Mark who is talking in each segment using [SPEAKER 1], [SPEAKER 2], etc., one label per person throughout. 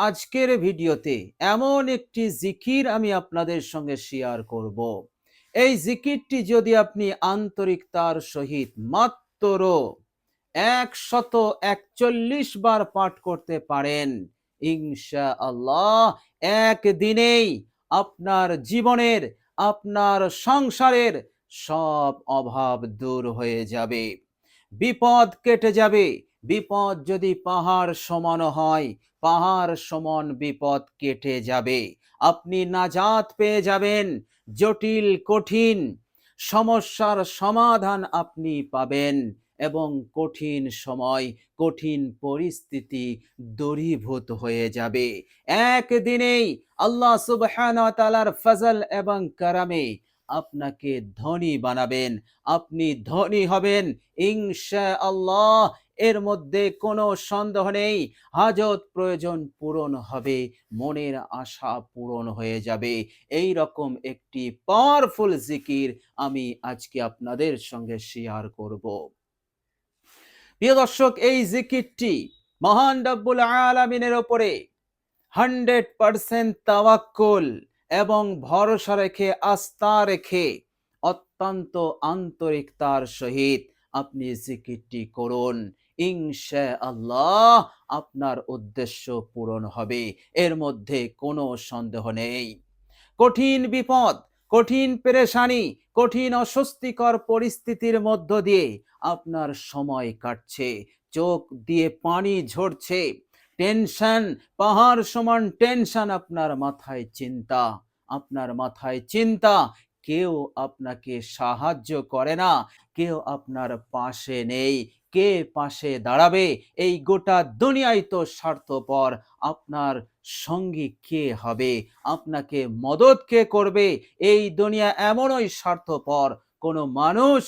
[SPEAKER 1] আজকের ভিডিওতে এমন একটি জিকির আমি আপনাদের সঙ্গে শেয়ার করব। এই জিকিরটি যদি আপনি আন্তরিকতার সহিত মাত্র 141 বার পাঠ করতে পারেন, ইনশাআল্লাহ একদিনেই আপনার জীবনের, আপনার সংসারের সব অভাব দূর হয়ে যাবে, বিপদ কেটে যাবে। বিপদ যদি পাহাড় সমান হয়, পাহাড় সমান বিপদ কেটে যাবে। আপনি নাজাত পেয়ে যাবেন। জটিল কঠিন সমস্যার সমাধান আপনি পাবেন এবং কঠিন সময়, কঠিন পরিস্থিতি দূরীভূত হয়ে যাবে। একদিনেই আল্লাহ সুবহানাহু ওয়া তাআলার ফজল এবং কারামে আপনাকে ধনী বানাবেন। আপনি ধনী হবেন ইনশাআল্লাহ। এর মধ্যে কোনো সন্দেহ নেই। হাজত প্রয়োজন পূরণ হবে, মনের আশা পূরণ হয়ে যাবে। এই রকম একটি পাওয়ারফুল জিকির আমি আজকে আপনাদের সঙ্গে শেয়ার করব। প্রিয় দর্শক, এই জিকিরটি মহান রব্বুল আলামিনের উপরে 100% তাওয়াক্কুল এবং ভরসা রেখে, আস্থা রেখে, অত্যন্ত আন্তরিকতার সহিত আপনি জিকিরটি করুন। ইনশাআল্লাহ আপনার উদ্দেশ্য পূরণ হবে, এর মধ্যে কোনো সন্দেহ নেই। কঠিন বিপদ, কঠিন পেরেশানি, কঠিন অস্বস্তিকর পরিস্থিতির মধ্য দিয়ে আপনার সময় কাটছে, চোখ দিয়ে পানি ঝরছে, টেনশন, পাহাড় সমান টেনশন আপনার মাথায়, চিন্তা, আপনার মাথায় চিন্তা, কেউ আপনাকে সাহায্য করে না, কেউ আপনার পাশে নেই, কে পাশে দাঁড়াবে? এই গোটা দুনিয়ায় তো স্বার্থপর। আপনার সঙ্গী কে হবে? আপনাকে মদত কে করবে? এই দুনিয়া এমনই স্বার্থপর। কোনো মানুষ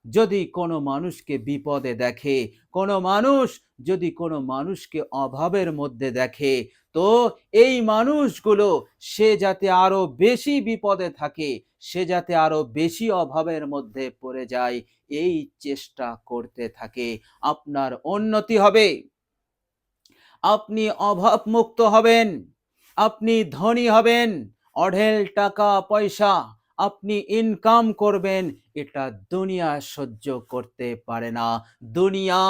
[SPEAKER 1] যদি কোনো মানুষকে বিপদে দেখে, কোনো মানুষ যদি কোনো মানুষকে অভাবের মধ্যে দেখে, তো এই মানুষগুলো সে যাতে আরো বেশি বিপদে থাকে, সে যাতে আরো বেশি অভাবের মধ্যে পড়ে যায়, এই চেষ্টা করতে থাকে। আপনার উন্নতি হবে, আপনি অভাব মুক্ত হবেন, আপনি ধনী হবেন, অঢেল টাকা পয়সা আপনি ইনকাম করবেন। এটা দুনিয়া সহ্য করতে পারে না। দুনিয়া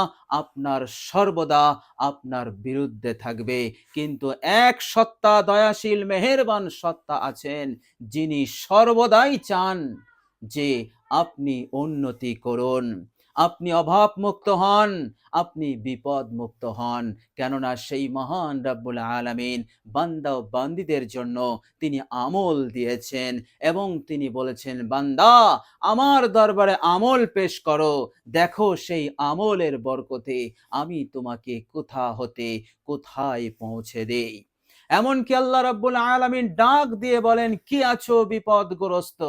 [SPEAKER 1] আপনার সর্বদা আপনার বিরুদ্ধে থাকবে, কিন্তু এক সত্তা, দয়াশীল মেহেরবান সত্তা আছেন, যিনি সর্বদাই চান যে আপনি উন্নতি করুন, আপনি অভাব মুক্ত হন, আপনি বিপদ মুক্ত হন। কেননা সেই মহান রব্বুল আলামিন বান্দা ও বান্দীদের জন্য তিনি আমল দিয়েছেন এবং তিনি বলেছেন, বান্দা আমার দরবারে আমল পেশ করো, দেখো সেই আমলের বরকতে আমি তোমাকে কোথা হতে কোথায় পৌঁছে দেই। এমনকি আল্লাহ রাব্বুল আলামিন ডাক দিয়ে বলেন, কি আছো বিপদগ্রস্ত,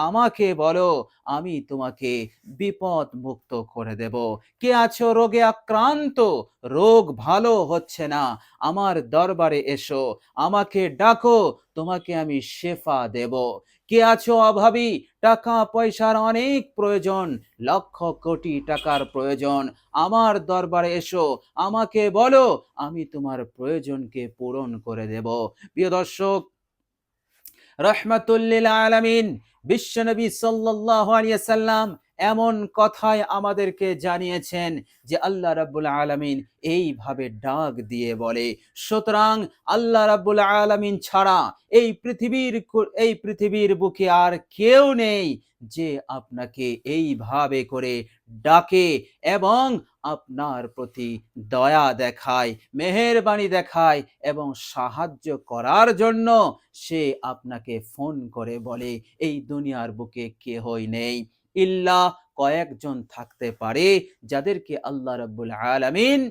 [SPEAKER 1] আমাকে বলো, আমি তোমাকে বিপদ মুক্ত করে দেব। কে আছো রোগে আক্রান্ত, রোগ ভালো হচ্ছে না, আমার দরবারে এসো, আমাকে ডাকো, তোমাকে আমি শেফা দেব। কে আছো অভাবী, টাকা পয়সার অনেক প্রয়োজন, লক্ষ কোটি টাকার প্রয়োজন, আমার দরবারে এসো, আমাকে বলো, আমি তোমার প্রয়োজনকে পূরণ করে দেব। প্রিয় দর্শক, রহমাতুল লিল আলামিন বিশ্বনবী সাল্লাল্লাহু আলাইহি সাল্লাম এমন কথায় আমাদেরকে জানিয়েছেন যে আল্লাহ রাব্বুল আলামিন এইভাবে ডাক দিয়ে বলে। সুতরাং আল্লাহ রাব্বুল আলামিন ছাড়া এই পৃথিবীর বুকে আর কেউ নেই যে আপনাকে এইভাবে করে ডাকে এবং আপনার প্রতি দয়া দেখায়, মেহেরবানি দেখায় এবং সাহায্য করার জন্য সে আপনাকে ফোন করে বলে। এই দুনিয়ার বুকে কেহই নেই, ইল্লা কয়েকজন থাকতে পারে যাদেরকে আল্লাহ রাব্বুল আলামিন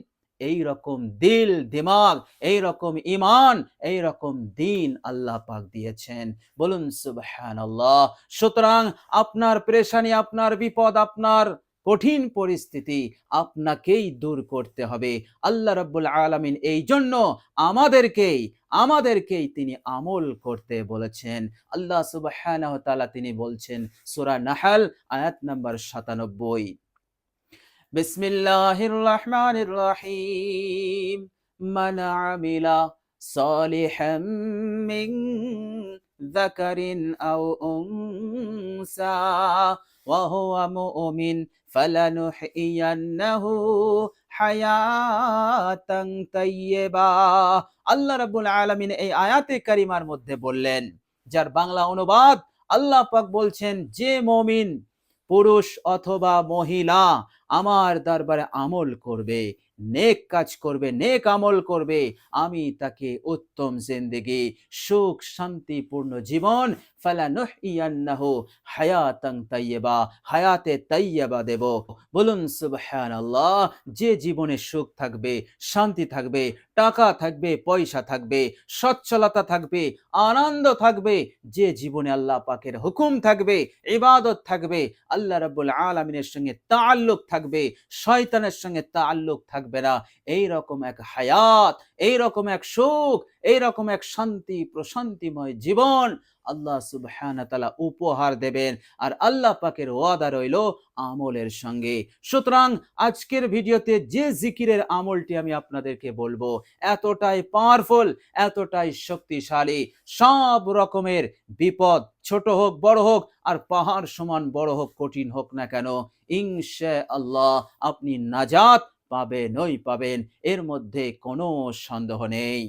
[SPEAKER 1] এই রকম দিল দিমাগ, এই রকম ঈমান, এই রকম দ্বীন আল্লাহ পাক দিয়েছেন। বলুন সুবহানাল্লাহ। সুতরাং আপনার পেরেশানি, আপনার বিপদ, আপনার কঠিন পরিস্থিতি আপনাকেই দূর করতে হবে। আল্লাহ রাব্বুল আলামিন এই জন্য আমাদেরকেই তিনি আমল করতে বলেছেন। আল্লাহ সুবহানাহু ওয়া তাআলা তিনি বলছেন সূরা নাহল আয়াত নাম্বার 97, বিসমিল্লাহির রহমানির রহিম, মান আমিলা সালিহাম মিন যাকারিন আও উনসা ওয়া হুয়া মুমিন ফালানুহইয়ান্নাহু হায়াতান তাইয়্যিবা। আল্লাহ রাব্বুল আলামিন এই আয়াতে কারিমার মধ্যে বললেন, যার বাংলা অনুবাদ, আল্লাহ পাক বলছেন, যে মুমিন পুরুষ অথবা মহিলা আমার দরবারে আমল করবে, নেক কাজ করবে, নেক আমল করবে, আমি তাকে উত্তম জিন্দেগি, সুখ শান্তিপূর্ণ জীবন, ফালানুহইয়ান্নাহু হায়াতান তাইয়্যিবা, হায়াতে তাইয়্যিবা দেব। বলুন সুবহানাল্লাহ। যে জীবনে সুখ থাকবে, শান্তি থাকবে, টাকা থাকবে, পয়সা থাকবে, সচ্ছলতা থাকবে, আনন্দ থাকবে, যে জীবনে আল্লাহ পাকের হুকুম থাকবে, ইবাদত থাকবে, আল্লাহ রাব্বুল আলামিনের সঙ্গে তাআল্লুক থাকবে, শয়তানের সঙ্গে তাআল্লুক থাকবে না, এই রকম এক হায়াত, এই রকম এক সুখ, এই রকম এক শান্তি প্রশান্তিময় জীবন আল্লাহ সুবহানাহু ওয়া তাআলা উপহার দেবেন। আর আল্লাহ পাকের ওয়াদা রইল আমলের সঙ্গে। সুতরাং আজকের ভিডিওতে যে জিকিরের আমলটি আমি আপনাদেরকে বলবো, এতটাই পাওয়ারফুল, এতটাই শক্তিশালী, সব রকমের বিপদ, ছোট হোক বড় হোক, আর পাহাড় সমান বড় হোক কঠিন হোক না কেন, ইনশাআল্লাহ আপনি নাজাত পাবেনই পাবেন, এর মধ্যে কোনো সন্দেহ নেই।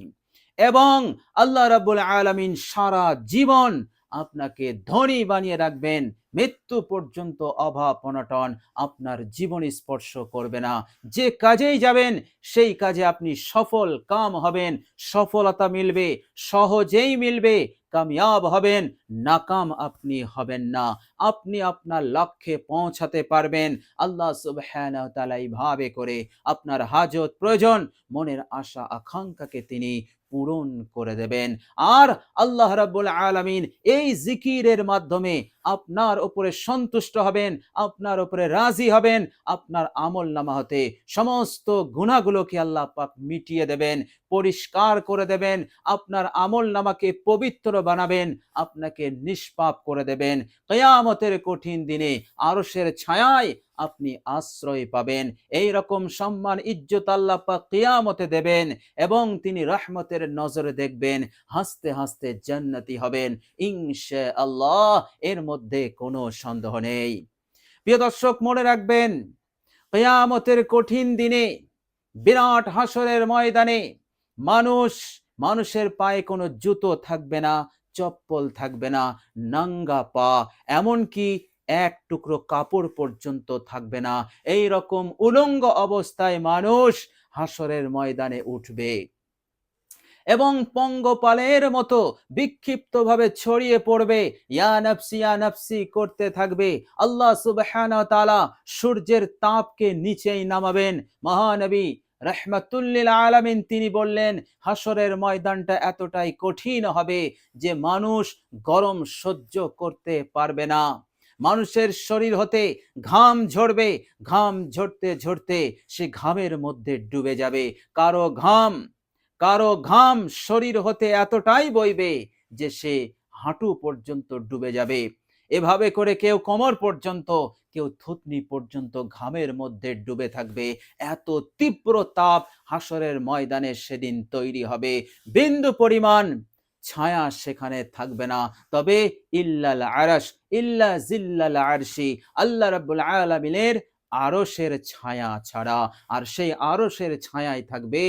[SPEAKER 1] এবং আল্লাহ রাব্বুল আলামিন সারা জীবন আপনাকে ধনী বানিয়ে রাখবেন, মৃত্যু পর্যন্ত অভাব অনটন আপনার জীবনে স্পর্শ করবে না। যে কাজেই যাবেন সেই কাজে আপনি সফল কাম হবেন, সফলতা মিলবে, সহজেই মিলবে, কামিয়াব হবেন, নাকাম আপনি হবেন না, আপনি আপনার লক্ষ্যে পৌঁছাতে পারবেন। আল্লাহ সুবহানাহু ওয়া তাআলা এইভাবে করে আপনার হাজত প্রয়োজন, মনের আশা আকাঙ্ক্ষাকে তিনি পূরণ করে দেবেন। আর আল্লাহ রাব্বুল আলামিন এই জিকিরের মাধ্যমে আপনার উপরে সন্তুষ্ট হবেন, আপনার উপরে রাজি হবেন, আপনার আমল নামা হতে সমস্ত গুনাহগুলোকে আল্লাহ পাক মিটিয়ে দেবেন, পরিষ্কার করে দেবেন, আপনার আমল নামাকে পবিত্র বানাবেন, আপনাকে নিষ্পাপ করে দেবেন। কিয়ামতের কঠিন দিনে আরশের ছায়ায় আপনি আশ্রয় পাবেন। এই রকম সম্মান ইজ্জত আল্লাহ পাক কিয়ামতে দেবেন এবং তিনি রহমতের নজরে দেখবেন, হাসতে হাসতে জান্নাতি হবেন ইনশাআল্লাহ, এর মধ্যে কোনো সন্দেহ নেই। প্রিয় দর্শক, মনে রাখবেন, কিয়ামতের কঠিন দিনে, বিরাট হাসরের ময়দানে মানুষের পায়ে কোনো জুতো থাকবে না, চপ্পল থাকবে না, নাঙ্গা পা, এমনকি এক টুকরো কাপড় পর্যন্ত থাকবে না। এই রকম উলঙ্গ অবস্থায় মানুষ হাসরের ময়দানে উঠবে এবং পঙ্গপালের মতো বিক্ষিপ্তভাবে ছড়িয়ে পড়বে, ইয়া নফসি করতে থাকবে। আল্লাহ সুবহানাহু ওয়া তাআলা সূর্যের তাপকে নিচেই নামাবেন। মহানবী রাহমাতুল লিল আলামিন তিনি বললেন, হাসরের ময়দানটা এতটাই কঠিন হবে যে মানুষ গরম সহ্য করতে পারবে না। মানুষের শরীর হতে ঘাম ঝরবে, ঘাম ঝরতে ঝরতে সে ঘামের মধ্যে ডুবে যাবে। কারো ঘাম শরীর হতে এতটাই বইবে যে সে হাঁটু পর্যন্ত ডুবে যাবে। এভাবে করে কেউ কোমর পর্যন্ত, কেউ থুতনি পর্যন্ত ঘামের মধ্যে ডুবে থাকবে। এত তীব্র তাপ হাসরের ময়দানে সেদিন তৈরি হবে, বিন্দু পরিমাণ ছায়া সেখানে থাকবে না। তবে ইল্লাল আরশ, ইল্লা জিল্লাল আরশি, আল্লাহ রাব্বুল আলামিনের আরশের ছায়া ছাড়া। আর সেই আরশের ছায়ায় থাকবে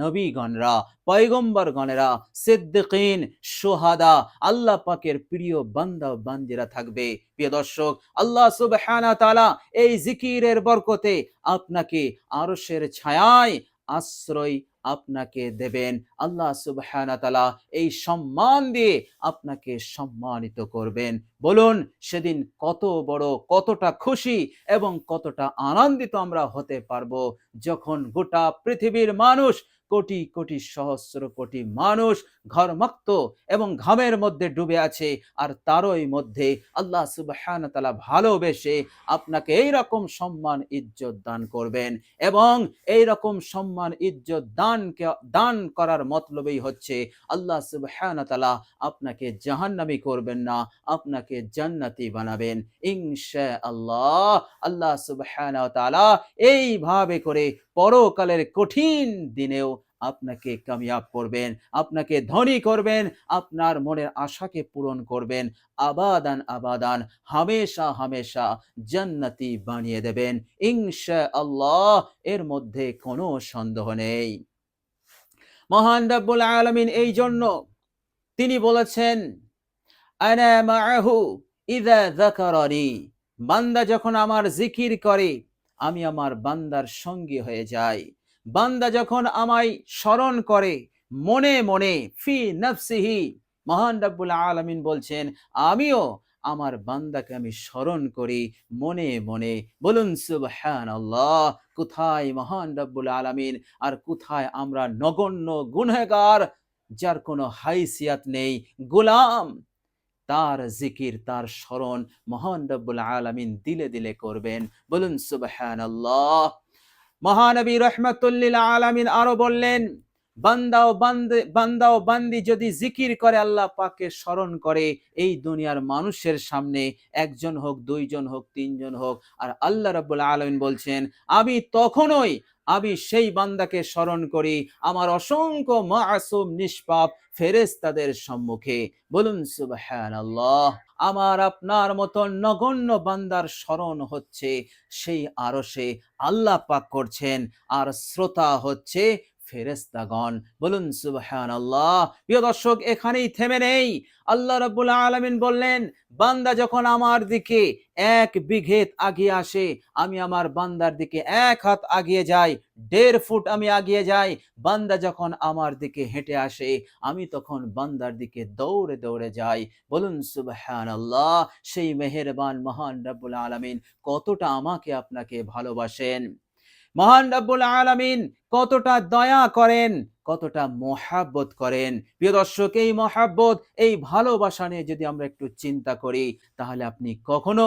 [SPEAKER 1] নবীগণরা, পয়গম্বরগণেরা, সিদ্দিকিন, শুহাদা, আল্লাহ পাকের প্রিয় বান্দা বান্দিরা থাকবে। প্রিয় দর্শক, আল্লাহ সুবহানাহু ওয়া তাআলা এই জিকিরের বরকতে আপনাকে আরশের ছায়ায় আশ্রয় আপনাকে দেবেন। আল্লাহ সুবহানাহু ওয়া তাআলা এই সম্মান দিয়ে আপনাকে সম্মানিত করবেন। বলুন সেদিন কত বড়, কতটা খুশি এবং কতটা আনন্দিত আমরা হতে পারবো, যখন গোটা পৃথিবীর মানুষ, কোটি কোটি সহস্র কোটি মানুষ ঘর্মাক্ত এবং ঘামের মধ্যে ডুবে আছে, আর তারই মধ্যে আল্লাহ সুবহানাহু ওয়া তাআলা ভালোবেসে আপনাকে এই রকম সম্মান ইজ্জত দান করবেন। এবং এই রকম সম্মান ইজ্জত দান করার মতলবই হচ্ছে আল্লাহ সুবহানাহু ওয়া তাআলা আপনাকে জাহান্নামী করবেন না, আপনাকে জান্নাতি বানাবেন ইনশাআল্লাহ। আল্লাহ সুবহানাহু ওয়া তাআলা এইভাবে করে পরকালের কঠিন দিনেও আপনাকে কামিয়াব করবেন, আপনাকে ধনী করবেন, আপনার মনের আশাকে পূরণ করবেন, আবাদান আবাদান, হামেশা হামেশা জান্নাতি বানিয়ে দেবেন ইনশাআল্লাহ। এর মধ্যে কোনো সন্দেহ নেই। মহান রব্বুল আলামিন এই জন্য তিনি বলেছেন, আনা মাআহু ইযা যাকারানি, বান্দা যখন আমার জিকির করে আমি আমার বান্দার সঙ্গী হয়ে যাই। বান্দা যখন আমায় স্মরণ করে মনে মনে ফি নাফসিহি, মহান রব্বুল আলামিন বলছেন আমিও আমার বান্দাকে আমি স্মরণ করি মনে মনে। বলুন সুবহানাল্লাহ। কোথায় মহান রব্বুল আলামিন আর কোথায় আমরা নগণ্য গুনহগার, যার কোনো হাইসিয়াত নেই, গোলাম, তার জিকির তার স্মরণ মহান রব্বুল আলামিন দিলে দিলে করবেন। বলুন সুবহানাল্লাহ। মহানবী রহমাতুল্লিল আলামিন আরো বললেন, বান্দা ও বান্দি যদি জিকির করে, আল্লাহ পাককে স্মরণ করে, এই দুনিয়ার মানুষের সামনে, একজন হোক, দুইজন হোক, তিনজন হোক, আর আল্লাহ রাব্বুল আলামিন বলছেন আমি সেই বান্দাকে স্মরণ করি আমার অসংখ্য মাসুম নিষ্পাপ ফেরেশতাদের সম্মুখে। বলুন সুবহানাল্লাহ। আমার আপনার মতো নগণ্য বান্দার স্মরণ হচ্ছে সেই আরশে আল্লাহ পাক করছেন, আর শ্রোতা হচ্ছে ফেরেশতাগণ। বলুন সুবহানাল্লাহ। প্রিয় দর্শক, এখানেই থেমে নেই। আল্লাহ রাব্বুল আলামিন বললেন, বান্দা যখন আমার দিকে 1 বিঘত আগিয়ে আসে, আমি আমার বান্দার দিকে 1 হাত আগিয়ে যাই, 1.5 ফুট আমি আগিয়ে যাই। বান্দা যখন আমার দিকে হেঁটে আসে, আমি তখন বান্দার দিকে দৌড়ে দৌড়ে যাই। বলুন সুবহানাল্লাহ। সেই মেহেরবান মহান রব্বুল আলামিন কতটা আমাকে আপনাকে ভালোবাসেন, মহান রব্বুল আলামিন কতটা দয়া করেন, কতটা মহাব্বত করেন। প্রিয় দর্শক, এই মহাব্বত, এই ভালোবাসা নিয়ে যদি আমরা একটু চিন্তা করি, তাহলে আপনি কখনো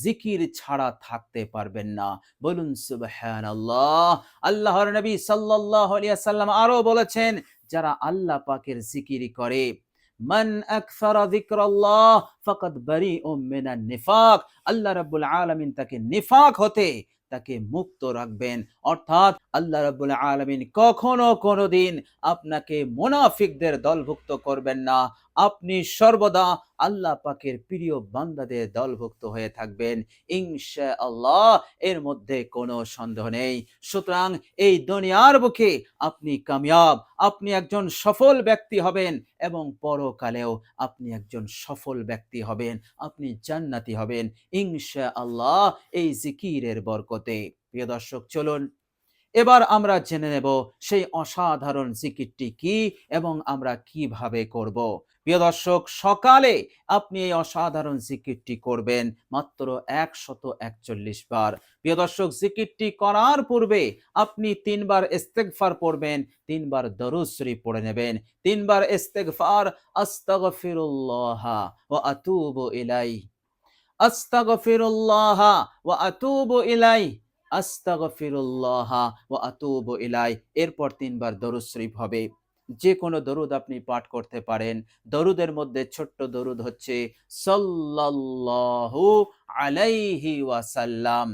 [SPEAKER 1] জিকির ছাড়া থাকতে পারবেন না। বলুন সুবহানাল্লাহ। আল্লাহর নবী সাল্লাল্লাহু আলাইহি ওয়াসাল্লাম আরো বলেছেন, যারা আল্লাহ পাকের জিকির করে, মান আকসারা যিকরাল্লাহ ফাকাদ বারিউম মিনান নিফাক, আল্লাহ রাব্বুল আলামিন তাকে নিফাক হতে তাকে মুক্ত রাখবেন। অর্থাৎ আল্লাহ রাব্বুল আলামিন কখনো কোনোদিন আপনাকে মুনাফিকদের দলভুক্ত করবেন না। আপনি সর্বদা আল্লাহ পাকের প্রিয় বান্দাদের দলভুক্ত হয়ে থাকবেন ইনশাআল্লাহ। এর মধ্যে কোনো সন্দেহ নেই। সুতরাং এই দুনিয়ার বুকে আপনি কামিয়াব, আপনি একজন সফল ব্যক্তি হবেন, এবং পরকালেও আপনি একজন সফল ব্যক্তি হবেন, আপনি জান্নাতি হবেন ইনশাআল্লাহ এই জিকিরের বরকতে। প্রিয় দর্শক, চলুন এবার আমরা জেনে নেব সেই অসাধারণ জিকিরটি কি এবং আমরা কিভাবে করব। প্রিয় দর্শক, সকালে আপনি এই অসাধারণ জিকিরটি করবেন মাত্র 141 বার। প্রিয় দর্শক, জিকিরটি করার পূর্বে আপনি 3 বার ইস্তেগফার পড়বেন, 3 বার দরুদ শরীফ পড়ে নেবেন। 3 বার ইস্তেগফার, আস্তাগফিরুল্লাহ ওয়া আতুবু ইলাইহি, আস্তাগফিরুল্লাহ ওয়া আতুবু ইলাইহি, আস্তাগফিরুল্লাহ ওয়া আতুবু ইলাইহি। এরপর 3 বার দরুদ শরীফ হবে। যে কোনো দরুদ আপনি পাঠ করতে পারেন। দরুদের মধ্যে ছোট্ট দরুদ হচ্ছে সাল্লাল্লাহু আলাইহি ওয়াসাল্লাম।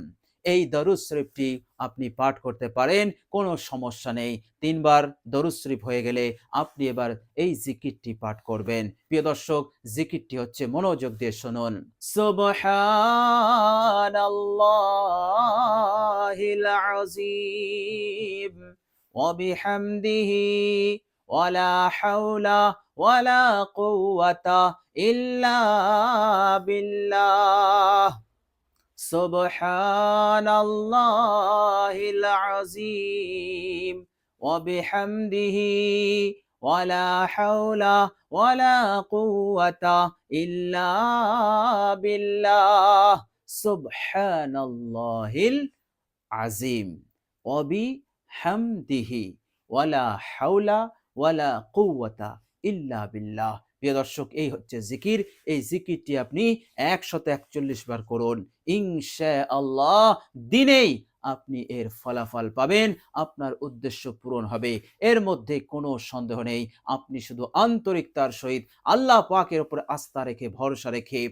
[SPEAKER 1] এই দরুদ শরীফটি আপনি পাঠ করতে পারেন, কোনো সমস্যা নেই। 3 বার দরুদ শরীফ হয়ে গেলে আপনি এবার এই জিকিরটি পাঠ করবেন। প্রিয় দর্শক, জিকিরটি হচ্ছে, মনোযোগ দিয়ে শুনুন। সুবহানাল্লাহিল আযীম ওয়া বিহামদিহি ওয়ালা হাওলা ওয়ালা কুওয়াতা ইল্লা বিল্লাহ। সুবহানাল্লাহিল আযীম ওয়া বিহামদিহি ওয়ালা হাওলা ওয়ালা কুওয়াতা ইল্লা বিল্লাহ। সুবহানাল্লাহিল আযীম ওয়া বিহামদিহি ওয়ালা হাওলা ওয়ালা কুওয়াতা ইল্লা বিল্লাহ। প্রিয় দর্শক, এই হচ্ছে জিকির। এই জিকিরটি আপনি 141 বার করুন ইনশাআল্লাহ। দিনেই আপনি এর ফলাফল পাবেন, আপনার উদ্দেশ্য পূরণ হবে, এর মধ্যে কোনো সন্দেহ নেই। আপনি শুধু আন্তরিকতার সহিত আল্লাহ পাকের উপর আস্থা রেখে, ভরসা রেখে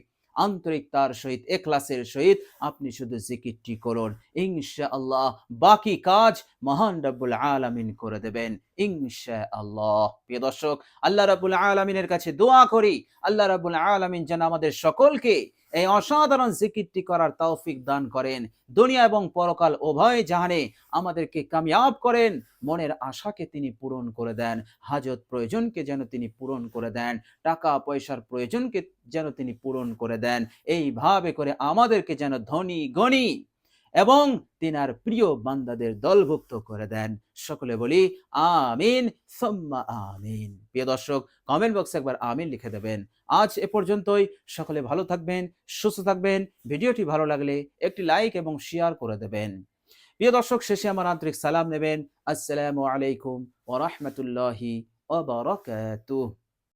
[SPEAKER 1] আন্তরিকতার সহিত, এখলাসের সহিত আপনি শুধু জিকিরটি করুন, ইনশাআল্লাহ বাকি কাজ মহান রব্বুল আলামিন করে দেবেন ইনশাআল্লাহ। প্রিয় দর্শক, আল্লাহ রাব্বুল আলামিনের কাছে দোয়া করি, আল্লাহ রাব্বুল আলামিন যেন আমাদের সকলকে এই অসাধারণ জিকিরটি করার তৌফিক দান করেন, দুনিয়া এবং পরকাল উভয় জাহানে আমাদেরকে কামিয়াব করেন, মনের আশাকে তিনি পূরণ করে দেন, হাজত প্রয়োজনকে যেন তিনি পূরণ করে দেন, টাকা পয়সার প্রয়োজনকে যেন তিনি পূরণ করে দেন, এইভাবে করে আমাদেরকে যেন ধনী গণী এবং তিনার প্রিয় বান্দাদের দলভুক্ত করে দেন। সকলে বলি আমিন সুম্মা আমিন। প্রিয় দর্শক, কমেন্ট বক্সে একবার আমিন লিখে দেবেন। আজ এ পর্যন্তই। সকলে ভালো থাকবেন, সুস্থ থাকবেন। ভিডিওটি ভালো লাগলে একটি লাইক এবং শেয়ার করে দেবেন। প্রিয় দর্শক, শেষে আমার আন্তরিক সালাম নেবেন। আসসালামু আলাইকুম ওয়া রাহমাতুল্লাহি ওয়া বারাকাতুহু।